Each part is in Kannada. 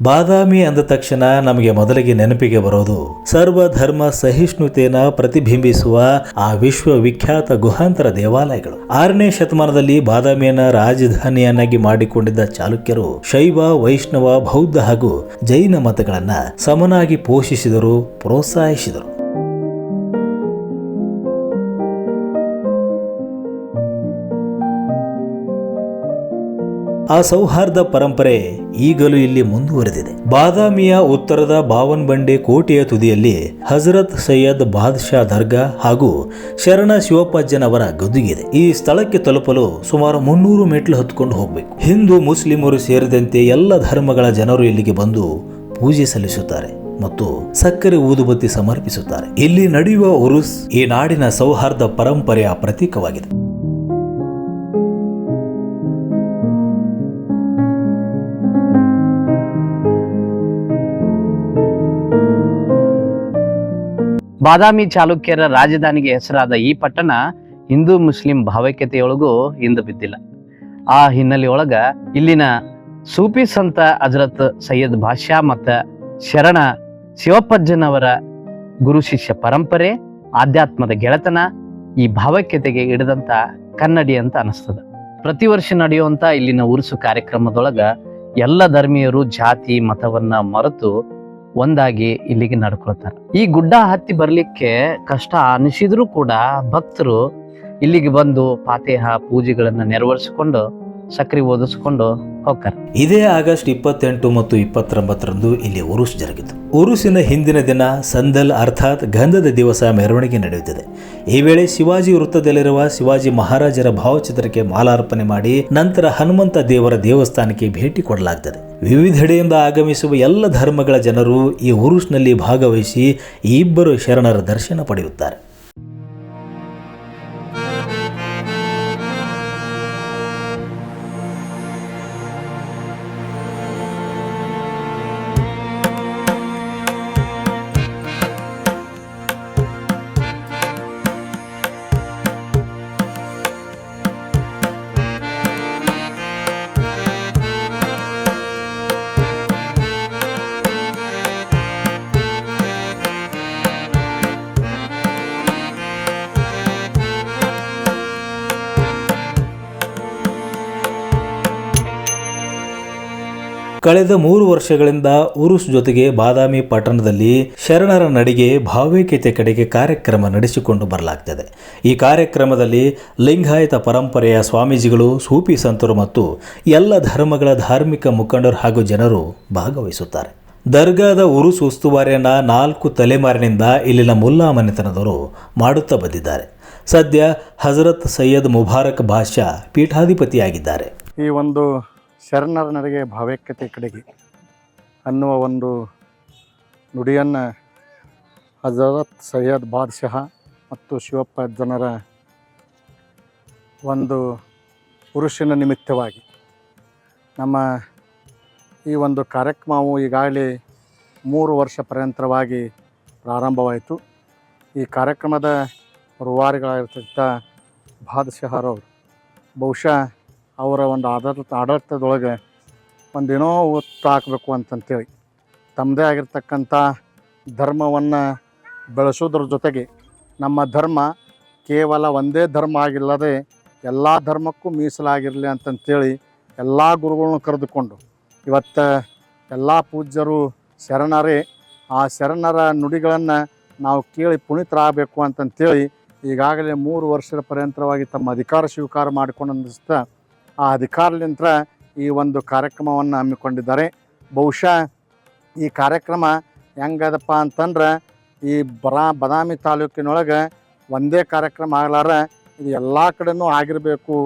ಬಾದಾಮಿ ಅಂದ ತಕ್ಷಣ ನಮಗೆ ಮೊದಲಿಗೆ ನೆನಪಿಗೆ ಬರೋದು ಸರ್ವಧರ್ಮ ಸಹಿಷ್ಣುತೆಯನ್ನು ಪ್ರತಿಬಿಂಬಿಸುವ ಆ ವಿಶ್ವವಿಖ್ಯಾತ ಗುಹಾಂತರ ದೇವಾಲಯಗಳು. 6ನೇ ಶತಮಾನದಲ್ಲಿ ಬಾದಾಮಿಯನ್ನ ರಾಜಧಾನಿಯನ್ನಾಗಿ ಮಾಡಿಕೊಂಡಿದ್ದ ಚಾಲುಕ್ಯರು ಶೈವ, ವೈಷ್ಣವ, ಬೌದ್ಧ ಹಾಗೂ ಜೈನ ಮತಗಳನ್ನ ಸಮನಾಗಿ ಪೋಷಿಸಿದರು, ಪ್ರೋತ್ಸಾಹಿಸಿದರು. ಆ ಸೌಹಾರ್ದ ಪರಂಪರೆ ಈಗಲೂ ಇಲ್ಲಿ ಮುಂದುವರೆದಿದೆ. ಬಾದಾಮಿಯ ಉತ್ತರದ ಬಾವನಬಂಡೆ ಕೋಟೆಯ ತುದಿಯಲ್ಲಿ ಹಜರತ್ ಸೈಯದ್ ಬಾದ್ಶಾ ದರ್ಗಾ ಹಾಗೂ ಶರಣ ಶಿವಪ್ಪಜ್ಜನವರ ಗದ್ದುಗೆಯಿದೆ. ಈ ಸ್ಥಳಕ್ಕೆ ತಲುಪಲು ಸುಮಾರು 300 ಮೆಟ್ಲು ಹತ್ಕೊಂಡು ಹೋಗಬೇಕು. ಹಿಂದೂ, ಮುಸ್ಲಿಮರು ಸೇರಿದಂತೆ ಎಲ್ಲ ಧರ್ಮಗಳ ಜನರು ಇಲ್ಲಿಗೆ ಬಂದು ಪೂಜೆ ಸಲ್ಲಿಸುತ್ತಾರೆ ಮತ್ತು ಸಕ್ಕರೆ ಊದುಬತ್ತಿ ಸಮರ್ಪಿಸುತ್ತಾರೆ. ಇಲ್ಲಿ ನಡೆಯುವ ಉರುಸ್ ಈ ನಾಡಿನ ಸೌಹಾರ್ದ ಪರಂಪರೆಯ ಪ್ರತೀಕವಾಗಿದೆ. ಬಾದಾಮಿ ಚಾಲುಕ್ಯರ ರಾಜಧಾನಿಗೆ ಹೆಸರಾದ ಈ ಪಟ್ಟಣ ಹಿಂದೂ ಮುಸ್ಲಿಂ ಭಾವೈಕ್ಯತೆಯೊಳಗೂ ಹಿಂದೆ ಬಿದ್ದಿಲ್ಲ. ಆ ಹಿನ್ನೆಲೆಯೊಳಗ ಇಲ್ಲಿನ ಸೂಫಿ ಸಂತ ಹಜರತ್ ಸೈಯದ್ ಬಾದ್ಶಾ ಮತ್ತು ಶರಣ ಶಿವಪ್ಪಜ್ಜನವರ ಗುರು ಶಿಷ್ಯ ಪರಂಪರೆ, ಆಧ್ಯಾತ್ಮದ ಗೆಳೆತನ ಈ ಭಾವೈಕ್ಯತೆಗೆ ಹಿಡಿದಂತ ಕನ್ನಡಿ ಅಂತ ಅನಿಸ್ತದ. ಪ್ರತಿ ವರ್ಷ ನಡೆಯುವಂತ ಇಲ್ಲಿನ ಉರುಸು ಕಾರ್ಯಕ್ರಮದೊಳಗ ಎಲ್ಲ ಧರ್ಮೀಯರು ಜಾತಿ ಮತವನ್ನ ಮರೆತು ಒಂದಾಗಿ ಇಲ್ಲಿಗೆ ನಡ್ಕೊಳ್ತಾರೆ. ಈ ಗುಡ್ಡ ಹತ್ತಿ ಬರ್ಲಿಕ್ಕೆ ಕಷ್ಟ ಅನಿಸಿದ್ರು ಕೂಡ ಭಕ್ತರು ಇಲ್ಲಿಗೆ ಬಂದು ಫಾತಿಹ ಪೂಜೆಗಳನ್ನ ನೆರವೇರಿಸಿಕೊಂಡು ಸಕ್ರಿ ಓದಿಸ್ಕೊಂಡು ಹೋಗ್ತಾರೆ. ಇದೇ ಆಗಸ್ಟ್ 28 ಮತ್ತು 29ರಂದು ಇಲ್ಲಿ ಉರುಸ್ ಜರುಗಿತು. ಉರುಸಿನ ಹಿಂದಿನ ದಿನ ಸಂದಲ್ ಅರ್ಥಾತ್ ಗಂಧದ ದಿವಸ ಮೆರವಣಿಗೆ ನಡೆಯುತ್ತದೆ. ಈ ವೇಳೆ ಶಿವಾಜಿ ವೃತ್ತದಲ್ಲಿರುವ ಶಿವಾಜಿ ಮಹಾರಾಜರ ಭಾವಚಿತ್ರಕ್ಕೆ ಮಾಲಾರ್ಪಣೆ ಮಾಡಿ ನಂತರ ಹನುಮಂತ ದೇವರ ದೇವಸ್ಥಾನಕ್ಕೆ ಭೇಟಿ ಕೊಡಲಾಗ್ತದೆ. ವಿವಿಧೆಡೆಯಿಂದ ಆಗಮಿಸುವ ಎಲ್ಲ ಧರ್ಮಗಳ ಜನರು ಈ ಉರುಸ್ನಲ್ಲಿ ಭಾಗವಹಿಸಿ ಈ ಇಬ್ಬರು ಶರಣರ ದರ್ಶನ ಪಡೆಯುತ್ತಾರೆ. ಕಳೆದ 3 ವರ್ಷಗಳಿಂದ ಉರುಸ್ ಜೊತೆಗೆ ಬಾದಾಮಿ ಪಟ್ಟಣದಲ್ಲಿ ಶರಣರ ನಡಿಗೆ ಭಾವೈಕ್ಯತೆ ಕಡೆಗೆ ಕಾರ್ಯಕ್ರಮ ನಡೆಸಿಕೊಂಡು ಬರಲಾಗ್ತದೆ. ಈ ಕಾರ್ಯಕ್ರಮದಲ್ಲಿ ಲಿಂಗಾಯತ ಪರಂಪರೆಯ ಸ್ವಾಮೀಜಿಗಳು, ಸೂಫಿ ಸಂತರು ಮತ್ತು ಎಲ್ಲ ಧರ್ಮಗಳ ಧಾರ್ಮಿಕ ಮುಖಂಡರು ಹಾಗೂ ಜನರು ಭಾಗವಹಿಸುತ್ತಾರೆ. ದರ್ಗಾದ ಉರುಸ್ ಉಸ್ತುವಾರಿಯನ್ನ 4 ತಲೆಮಾರಿನಿಂದ ಇಲ್ಲಿನ ಮುಲ್ಲಾ ಮನೆತನದವರು ಮಾಡುತ್ತಾ ಬಂದಿದ್ದಾರೆ. ಸದ್ಯ ಹಜರತ್ ಸೈಯದ್ ಮುಬಾರಕ್ ಬಾದ್ಶಾ ಪೀಠಾಧಿಪತಿಯಾಗಿದ್ದಾರೆ. ಈ ಒಂದು ಶರಣರ ನಡಿಗೆ ಭಾವೈಕ್ಯತೆ ಕಡೆಗೆ ಅನ್ನುವ ಒಂದು ನುಡಿಯನ್ನು ಹಜರತ್ ಸೈಯದ್ ಬಾದ್ಶಾ ಮತ್ತು ಶಿವಪ್ಪ ಜನರ ಒಂದು ಪುರುಷನ ನಿಮಿತ್ತವಾಗಿ ನಮ್ಮ ಈ ಒಂದು ಕಾರ್ಯಕ್ರಮವು ಈಗಾಗಲೇ 3 ವರ್ಷ ಪರ್ಯಂತರವಾಗಿ ಪ್ರಾರಂಭವಾಯಿತು. ಈ ಕಾರ್ಯಕ್ರಮದ ರೂವಾರಿಗಳಾಗಿರ್ತಕ್ಕಂಥ ಬಾದ್ಶಾರವರು ಬಹುಶಃ ಅವರ ಒಂದು ಆಡಳಿತದೊಳಗೆ ಒಂದೇನೋ ಒತ್ತು ಹಾಕಬೇಕು ಅಂತಂತೇಳಿ ತಮ್ಮದೇ ಆಗಿರ್ತಕ್ಕಂಥ ಧರ್ಮವನ್ನು ಬೆಳೆಸೋದ್ರ ಜೊತೆಗೆ ನಮ್ಮ ಧರ್ಮ ಕೇವಲ ಒಂದೇ ಧರ್ಮ ಆಗಿಲ್ಲದೆ ಎಲ್ಲ ಧರ್ಮಕ್ಕೂ ಮೀಸಲಾಗಿರಲಿ ಅಂತಂತೇಳಿ ಎಲ್ಲ ಗುರುಗಳನ್ನ ಕರೆದುಕೊಂಡು ಇವತ್ತು ಎಲ್ಲ ಪೂಜ್ಯರು ಶರಣರೇ. ಆ ಶರಣರ ನುಡಿಗಳನ್ನು ನಾವು ಕೇಳಿ ಪುನೀತರಾಗಬೇಕು ಅಂತಂತೇಳಿ ಈಗಾಗಲೇ 3 ವರ್ಷದ ಪರ್ಯಂತರವಾಗಿ ತಮ್ಮ ಅಧಿಕಾರ ಸ್ವೀಕಾರ ಮಾಡಿಕೊಂಡು ಅನ್ನಿಸ್ತಾ ಆ ಅಧಿಕಾರಲಿಂದ ಈ ಒಂದು ಕಾರ್ಯಕ್ರಮವನ್ನು ಹಮ್ಮಿಕೊಂಡಿದ್ದಾರೆ. ಬಹುಶಃ ಈ ಕಾರ್ಯಕ್ರಮ ಹೆಂಗದಪ್ಪ ಅಂತಂದ್ರೆ ಈ ಬಾದಾಮಿ ತಾಲೂಕಿನೊಳಗೆ ಒಂದೇ ಕಾರ್ಯಕ್ರಮ ಆಗಲಾರ ಇದು ಎಲ್ಲ ಕಡೆನೂ ಆಗಿರಬೇಕು.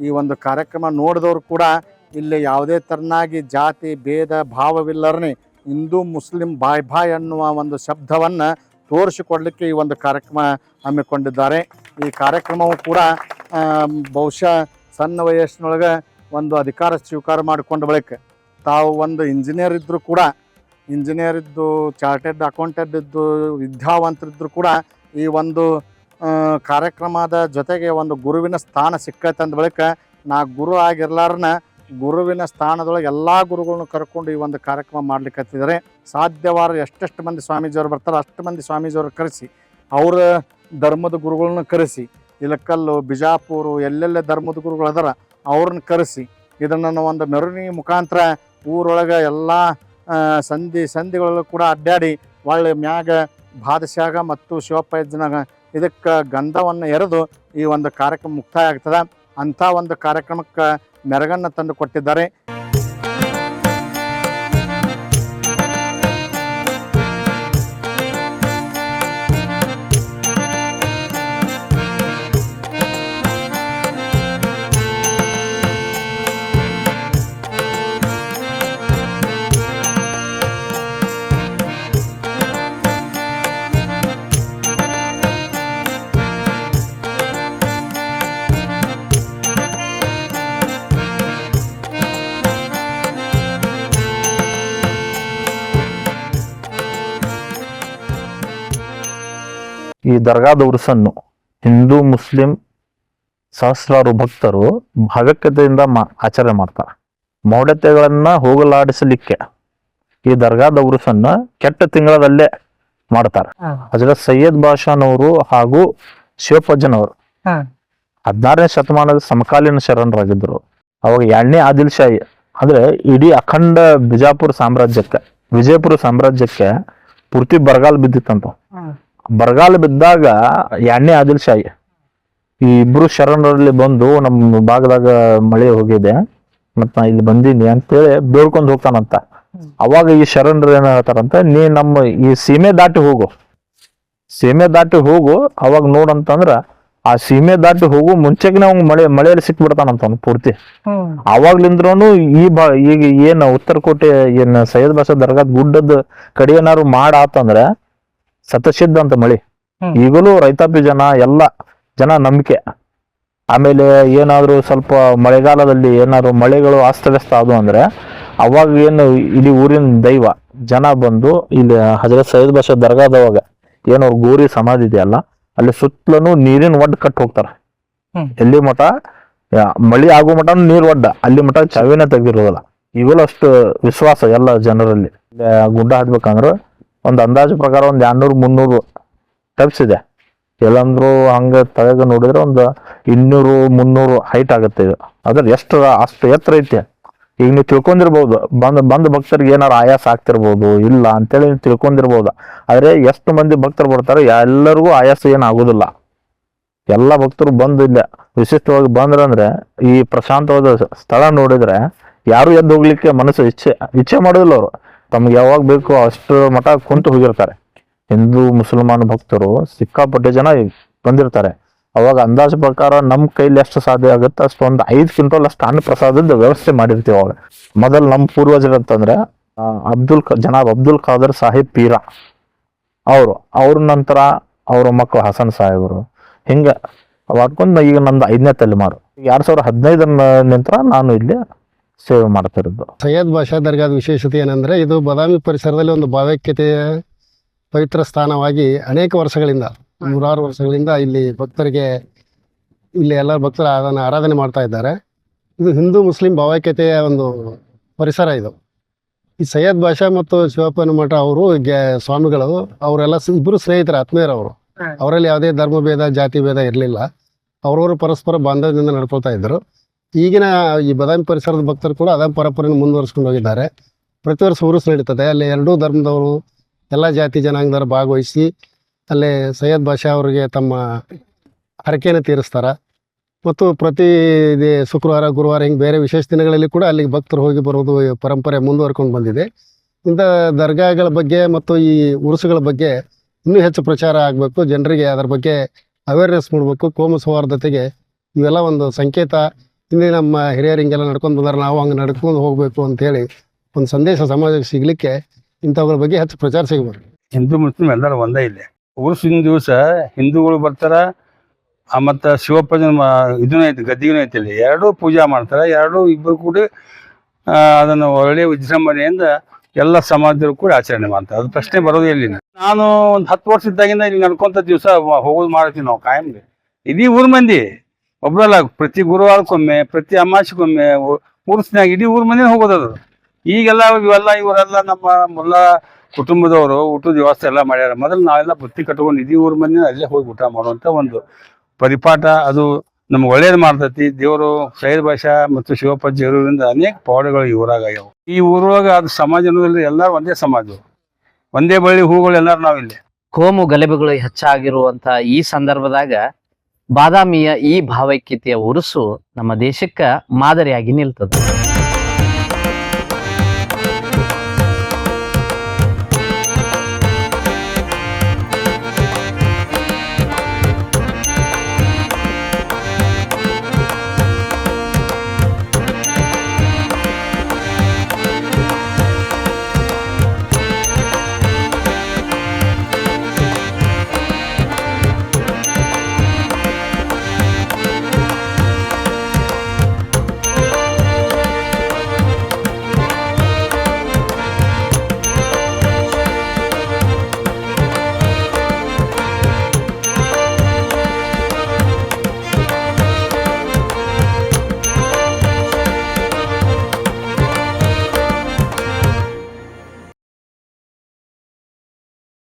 ಈ ಒಂದು ಕಾರ್ಯಕ್ರಮ ನೋಡಿದವರು ಕೂಡ ಇಲ್ಲಿ ಯಾವುದೇ ಥರನಾಗಿ ಜಾತಿ ಭೇದ ಭಾವವಿಲ್ಲರೇ ಹಿಂದೂ ಮುಸ್ಲಿಂ ಬಾಯ್ ಅನ್ನುವ ಒಂದು ಶಬ್ದವನ್ನು ತೋರಿಸಿಕೊಡಲಿಕ್ಕೆ ಈ ಒಂದು ಕಾರ್ಯಕ್ರಮ ಹಮ್ಮಿಕೊಂಡಿದ್ದಾರೆ. ಈ ಕಾರ್ಯಕ್ರಮವು ಕೂಡ ಬಹುಶಃ ಸಣ್ಣ ವಯಸ್ಸಿನೊಳಗೆ ಒಂದು ಅಧಿಕಾರ ಸ್ವೀಕಾರ ಮಾಡಿಕೊಂಡ ಬಳಿಕ ತಾವು ಒಂದು ಇಂಜಿನಿಯರ್ ಇದ್ದರೂ ಕೂಡ ಇಂಜಿನಿಯರ್ ಇದ್ದು ಚಾರ್ಟೆಡ್ ಅಕೌಂಟೆಂಟ್ ಇದ್ದು ವಿದ್ಯಾವಂತರಿದ್ದರೂ ಕೂಡ ಈ ಒಂದು ಕಾರ್ಯಕ್ರಮದ ಜೊತೆಗೆ ಒಂದು ಗುರುವಿನ ಸ್ಥಾನ ಸಿಕ್ಕೈತೆ ಅಂದ ಬಳಿಕ ನಾ ಗುರು ಆಗಿರ್ಲಾರನ್ನ ಗುರುವಿನ ಸ್ಥಾನದೊಳಗೆ ಎಲ್ಲ ಗುರುಗಳನ್ನು ಕರ್ಕೊಂಡು ಈ ಒಂದು ಕಾರ್ಯಕ್ರಮ ಮಾಡ್ಲಿಕ್ಕತ್ತಿದ್ದಾರೆ. ಸಾಧ್ಯವಾದ ಎಷ್ಟೆಷ್ಟು ಮಂದಿ ಸ್ವಾಮೀಜಿಯವರು ಬರ್ತಾರೆ ಅಷ್ಟು ಮಂದಿ ಸ್ವಾಮೀಜಿಯವರು ಕರೆಸಿ, ಅವರ ಧರ್ಮದ ಗುರುಗಳನ್ನ ಕರೆಸಿ, ಇಲಕಲ್ಲು, ಬಿಜಾಪುರ ಎಲ್ಲೆಲ್ಲ ಧರ್ಮದ ಗುರುಗಳು ಅದರ ಅವ್ರನ್ನ ಕರೆಸಿ ಇದನ್ನು ಒಂದು ಮೆರವಣಿಗೆ ಮುಖಾಂತರ ಊರೊಳಗೆ ಎಲ್ಲ ಸಂಧಿಗಳಲ್ಲೂ ಕೂಡ ಅಡ್ಡಾಡಿ ಒಳ್ಳೆ ಮ್ಯಾಗ ಬಾದಶಾಗ ಮತ್ತು ಶಿವಪ್ಪಜ್ಜನಾಗ ಇದಕ್ಕೆ ಗಂಧವನ್ನು ಎರೆದು ಈ ಒಂದು ಕಾರ್ಯಕ್ರಮ ಮುಕ್ತಾಯ ಆಗ್ತದೆ. ಅಂಥ ಒಂದು ಕಾರ್ಯಕ್ರಮಕ್ಕೆ ಮೆರಗನ್ನು ತಂದು ಕೊಟ್ಟಿದ್ದಾರೆ. ಈ ದರ್ಗಾದ ಉರ್ಸನ್ನು ಹಿಂದೂ ಮುಸ್ಲಿಂ ಸಹಸ್ರಾರು ಭಕ್ತರು ಭಾವ್ಯಕತೆಯಿಂದ ಆಚರಣೆ ಮಾಡ್ತಾರೆ. ಮೌಢ್ಯತೆಗಳನ್ನ ಹೋಗಲಾಡಿಸಲಿಕ್ಕೆ ಈ ದರ್ಗಾದ ಉರ್ಸನ್ನ ಕೆಟ್ಟ ತಿಂಗಳದಲ್ಲೇ ಮಾಡ್ತಾರೆ. ಹಜರತ್ ಸೈಯದ್ ಬಾಷಾನವರು ಹಾಗೂ ಶಿವಪ್ಪಜ್ಜನವರು 16ನೇ ಶತಮಾನದ ಸಮಕಾಲೀನ ಶರಣರಾಗಿದ್ರು. ಅವಾಗ 2ನೇ ಆದಿಲ್ ಶಾಹಿ ಅಂದ್ರೆ ಇಡೀ ಅಖಂಡ ವಿಜಯಪುರ ಸಾಮ್ರಾಜ್ಯಕ್ಕೆ ಪೂರ್ತಿ ಬರಗಾಲ ಬಿದ್ದಿತ್ತಂತ. ಬರಗಾಲ ಬಿದ್ದಾಗ 2ನೇ ಆದಿಲ್ ಶಾಹಿ ಈ ಇಬ್ರು ಶರಣರಲ್ಲಿ ಬಂದು ನಮ್ಮ ಭಾಗದಾಗ ಮಳೆ ಹೋಗಿದೆ ಮತ್ ನಾ ಇಲ್ಲಿ ಬಂದೀನಿ ಅಂತೇಳಿ ಬೇಡ್ಕೊಂಡು ಹೋಗ್ತಾನಂತ. ಅವಾಗ ಈ ಶರಣರು ಏನ್ ಹೇಳ್ತಾರಂತ, ನೀ ನಮ್ಮ ಈ ಸೀಮೆ ದಾಟಿ ಹೋಗು ಅವಾಗ ನೋಡಂತಂದ್ರ ಆ ಸೀಮೆ ದಾಟಿ ಹೋಗು ಮುಂಚೆಗೆ ಅವ್ನು ಮಳೆಯಲ್ಲಿ ಸಿಕ್ಬಿಡ್ತಾನಂತ ಅವ್ನು ಪೂರ್ತಿ. ಅವಾಗ್ಲಿಂದ್ರೂ ಈಗ ಏನ್ ಉತ್ತರ ಕೋಟೆ ಏನ್ ಸೈಯದ್ ಬಾಷಾ ದರ್ಗಾದ ಗುಡ್ಡದ ಕಡೆ ಏನಾರು ಮಾಡಾತಂದ್ರ ಸತಸಿದ್ಧ ಅಂತ ಮಳಿ. ಈಗಲೂ ರೈತಾಪಿ ಎಲ್ಲ ಜನ ನಂಬಿಕೆ. ಆಮೇಲೆ ಏನಾದ್ರು ಸ್ವಲ್ಪ ಮಳೆಗಾಲದಲ್ಲಿ ಏನಾದ್ರು ಮಳೆಗಳು ಅಸ್ತವ್ಯಸ್ತ ಆದವು ಅಂದ್ರೆ ಅವಾಗ ಏನು ಇಡೀ ಊರಿನ ದೈವ ಜನ ಬಂದು ಇಲ್ಲಿ ಹಜರತ್ ಸೈಯದ್ ಬಾಷಾ ದರ್ಗಾದವಾಗ ಏನೋ ಗೋರಿ ಸಮಾಧಿ ಇದೆಯಲ್ಲ ಅಲ್ಲಿ ಸುತ್ತಲೂ ನೀರಿನ ಒಡ್ಡ ಕಟ್ಟಿ ಹೋಗ್ತಾರ. ಎಲ್ಲಿ ಮಠ ಮಳಿ ಆಗೋ ಮಠ ನೀರ್ ಒಡ್ಡ, ಅಲ್ಲಿ ಮಠ ಚಾವಿನ ತೆಗ್ದಿರೋದಲ್ಲ. ಈಗಲೂ ಅಷ್ಟು ವಿಶ್ವಾಸ ಎಲ್ಲ ಜನರಲ್ಲಿ. ಗುಡ್ಡ ಹತ್ಬೇಕಂದ್ರೆ ಒಂದು ಅಂದಾಜು ಪ್ರಕಾರ ಒಂದು 200-300 ಸ್ಟೆಪ್ಸ್ ಇದೆ. ಎಲ್ಲಂದ್ರು ಹಂಗ ತಳಗ ನೋಡಿದ್ರೆ ಒಂದು 200-300 ಹೈಟ್ ಆಗುತ್ತೆ ಇದು. ಅದ್ರ ಅಷ್ಟು ಎತ್ತರ ಐತೆ. ಈಗ ನೀವು ತಿಳ್ಕೊಂಡಿರ್ಬೋದು ಬಂದ ಭಕ್ತರಿಗೆ ಏನಾರು ಆಯಾಸ ಆಗ್ತಿರ್ಬೋದು ಇಲ್ಲ ಅಂತೇಳಿ ನೀವು ತಿಳ್ಕೊಂಡಿರ್ಬೋದು. ಆದ್ರೆ ಎಷ್ಟು ಮಂದಿ ಭಕ್ತರು ಬರ್ತಾರೆ ಎಲ್ಲರಿಗೂ ಆಯಾಸ ಏನ್ ಆಗುದಿಲ್ಲ. ಎಲ್ಲ ಭಕ್ತರು ಬಂದು ಇಲ್ಲ ವಿಶಿಷ್ಟವಾಗಿ ಬಂದ್ರಂದ್ರೆ ಈ ಪ್ರಶಾಂತವಾದ ಸ್ಥಳ ನೋಡಿದ್ರೆ ಯಾರು ಎದ್ದು ಹೋಗ್ಲಿಕ್ಕೆ ಮನಸ್ಸು ಇಚ್ಛೆ ಮಾಡೋದಿಲ್ಲ. ಅವರು ತಮ್ಗೆ ಯಾವಾಗ ಬೇಕು ಅಷ್ಟು ಮಠ ಕುಂತು ಹೋಗಿರ್ತಾರೆ. ಹಿಂದೂ ಮುಸಲ್ಮಾನ್ ಭಕ್ತರು ಸಿಕ್ಕಾಪಟ್ಟೆ ಜನ ಬಂದಿರ್ತಾರೆ. ಅವಾಗ ಅಂದಾಜು ಪ್ರಕಾರ ನಮ್ಮ ಕೈಲಿ ಎಷ್ಟು ಸಾಧ್ಯ ಆಗುತ್ತೆ ಅಷ್ಟು ಒಂದು 5 ಕ್ವಿಂಟಲ್ ಅಷ್ಟು ಅನ್ನ ಪ್ರಸಾದದ ವ್ಯವಸ್ಥೆ ಮಾಡಿರ್ತೀವಿ. ಅವಾಗ ಮೊದಲು ನಮ್ಮ ಪೂರ್ವಜರು ಅಂತಂದ್ರೆ ಜನಾಬ್ ಅಬ್ದುಲ್ ಖಾದರ್ ಸಾಹಿಬ್ ಪೀರ ಅವ್ರ ನಂತರ ಅವ್ರ ಮಕ್ಕಳು ಹಸನ್ ಸಾಹೇಬರು ಹಿಂಗ ಮಾಡ್ಕೊಂಡು ಈಗ ನಂದು 5ನೇ ತಲೆಮಾರು. 2015 ನಂತರ ನಾನು ಇಲ್ಲಿ ಸೇವೆ ಮಾಡ್ತಿರೋದು. ಸೈಯದ್ ಬಾಷಾ ದರ್ಗಾದ ವಿಶೇಷತೆ ಏನಂದ್ರೆ ಇದು ಬಾದಾಮಿ ಪರಿಸರದಲ್ಲಿ ಒಂದು ಭಾವೈಕ್ಯತೆಯ ಪವಿತ್ರ ಸ್ಥಾನವಾಗಿ ಅನೇಕ ವರ್ಷಗಳಿಂದ 100 ವರ್ಷಗಳಿಂದ ಇಲ್ಲಿ ಭಕ್ತರಿಗೆ ಎಲ್ಲ ಭಕ್ತರು ಅದನ್ನು ಆರಾಧನೆ ಮಾಡ್ತಾ ಇದ್ದಾರೆ. ಇದು ಹಿಂದೂ ಮುಸ್ಲಿಂ ಭಾವೈಕ್ಯತೆಯ ಒಂದು ಪರಿಸರ ಇದು. ಈ ಸೈಯದ್ ಬಾಷಾ ಮತ್ತು ಶಿವಪ್ಪನ ಮಠ ಅವರು ಸ್ವಾಮಿಗಳು ಅವರೆಲ್ಲ ಇಬ್ಬರು ಸ್ನೇಹಿತರ ಆತ್ಮೀಯರವರು. ಅವರಲ್ಲಿ ಯಾವುದೇ ಧರ್ಮ ಭೇದ ಜಾತಿ ಭೇದ ಇರಲಿಲ್ಲ. ಅವರವರು ಪರಸ್ಪರ ಬಾಂಧವ್ಯದಿಂದ ನಡ್ಕೊಳ್ತಾ ಇದ್ದರು. ಈಗಿನ ಈ ಬಾದಾಮಿ ಪರಿಸರದ ಭಕ್ತರು ಕೂಡ ಅದೇ ಪರಂಪರೆಯನ್ನು ಮುಂದುವರಿಸ್ಕೊಂಡು ಹೋಗಿದ್ದಾರೆ. ಪ್ರತಿ ವರ್ಷ ಉರುಸು ನಡೀತದೆ. ಅಲ್ಲಿ ಎರಡೂ ಧರ್ಮದವರು ಎಲ್ಲ ಜಾತಿ ಜನಾಂಗದವರು ಭಾಗವಹಿಸಿ ಅಲ್ಲಿ ಸೈಯದ್ ಬಾಷಾ ಅವರಿಗೆ ತಮ್ಮ ಹರಕೆಯನ್ನು ತೀರಿಸ್ತಾರೆ. ಮತ್ತು ಪ್ರತಿ ಶುಕ್ರವಾರ ಗುರುವಾರ ಹಿಂಗೆ ಬೇರೆ ವಿಶೇಷ ದಿನಗಳಲ್ಲಿ ಕೂಡ ಅಲ್ಲಿಗೆ ಭಕ್ತರು ಹೋಗಿ ಬರೋದು ಪರಂಪರೆ ಮುಂದುವರ್ಕೊಂಡು ಬಂದಿದೆ. ಇಂಥ ದರ್ಗಾಗಳ ಬಗ್ಗೆ ಮತ್ತು ಈ ಉರುಸುಗಳ ಬಗ್ಗೆ ಇನ್ನೂ ಹೆಚ್ಚು ಪ್ರಚಾರ ಆಗಬೇಕು. ಜನರಿಗೆ ಅದರ ಬಗ್ಗೆ ಅವೇರ್ನೆಸ್ ಮಾಡಬೇಕು. ಕೋಮು ಸೌಹಾರ್ದತೆಗೆ ಇವೆಲ್ಲ ಒಂದು ಸಂಕೇತ. ಹಿಂದೆ ನಮ್ಮ ಹಿರಿಯರು ಹಿಂಗೆಲ್ಲ ನಡ್ಕೊಂಡು ಬಂದರೆ ನಾವು ಹಂಗೆ ನಡ್ಕೊಂಡು ಹೋಗಬೇಕು ಅಂತೇಳಿ ಒಂದು ಸಂದೇಶ ಸಮಾಜಕ್ಕೆ ಸಿಗಲಿಕ್ಕೆ ಇಂಥವುಗಳ ಬಗ್ಗೆ ಹೆಚ್ಚು ಪ್ರಚಾರ ಸಿಗಬೇಕು. ಹಿಂದೂ ಮುಸ್ಲಿಂ ಎಲ್ಲರೂ ಒಂದೇ ಇಲ್ಲಿ. ಉರುಸಿನ ದಿವಸ ಹಿಂದೂಗಳು ಬರ್ತಾರ, ಮತ್ತು ಶಿವಪ್ಪನ ಇದೂ ಐತಿ, ಗದ್ದಿಗೂ ಐತಿ. ಇಲ್ಲಿ ಎರಡೂ ಪೂಜಾ ಮಾಡ್ತಾರೆ. ಇಬ್ಬರು ಕೂಡ ಅದನ್ನು ಒಳ್ಳೆಯ ವಿಜೃಂಭಣೆಯಿಂದ ಎಲ್ಲ ಸಮಾಜದವರು ಕೂಡ ಆಚರಣೆ ಮಾಡ್ತಾರೆ. ಅದು ಪ್ರಶ್ನೆ ಬರೋದೇ ಇಲ್ಲಿ. ನಾನು ಒಂದು 10 ವರ್ಷ ಇದ್ದಾಗಿಂದ ಇಲ್ಲಿ ನಡ್ಕೊಂತ ದಿವಸ ಹೋಗೋದು ಮಾಡ್ತೀವಿ ನಾವು ಕಾಯಂಗೆ. ಇಡೀ ಊರ್ ಮಂದಿ ಒಬ್ರಲ್ಲ, ಪ್ರತಿ ಗುರುವಾರಕ್ಕೊಮ್ಮೆ ಪ್ರತಿ ಅಮಾವಾಸ್ಯೆಗೊಮ್ಮೆ ಉರ್ಸ್ನ್ಯಾಗ ಇಡೀ ಊರ್ ಮಂದಿನ ಹೋಗೋದದು. ಈಗೆಲ್ಲ ಇವರೆಲ್ಲ ನಮ್ಮ ಮುಲ್ಲ ಕುಟುಂಬದವರು ಊಟದ ವ್ಯವಸ್ಥೆ ಎಲ್ಲ ಮಾಡ್ಯಾರ. ಮೊದಲು ನಾವೆಲ್ಲ ಬುತ್ತಿ ಕಟ್ಕೊಂಡು ಇಡೀ ಊರ್ ಮಂದಿನ ಅಲ್ಲೇ ಹೋಗಿ ಊಟ ಮಾಡುವಂತ ಒಂದು ಪರಿಪಾಠ, ಅದು ನಮ್ಗೆ ಒಳ್ಳೇದು ಮಾಡ್ತೈತಿ. ದೇವರು ಸೈಯದ್ ಭಾಷಾ ಮತ್ತು ಶಿವಪ್ಪಜ್ಜಿ ಇರೋದ್ರಿಂದ ಅನೇಕ ಪವಾಡಗಳು ಈ ಊರಾಗ ಆಗ್ಯಾವ. ಈ ಊರೊಳಗ ಅದು ಸಮಾಜ ಅನ್ನೋದ್ರಲ್ಲಿ ಎಲ್ಲರೂ ಒಂದೇ ಸಮಾಜ, ಒಂದೇ ಬಳ್ಳಿ ಹೂಗಳು ಎಲ್ಲರೂ ನಾವಿಲ್ಲಿ. ಕೋಮು ಗಲಭೆಗಳು ಹೆಚ್ಚಾಗಿರುವಂತ ಈ ಸಂದರ್ಭದಾಗ ಬಾದಾಮಿಯ ಈ ಭಾವೈಕ್ಯತೆಯ ಉರುಸು ನಮ್ಮ ದೇಶಕ್ಕ ಮಾದರಿಯಾಗಿ ನಿಲ್ತದೆ.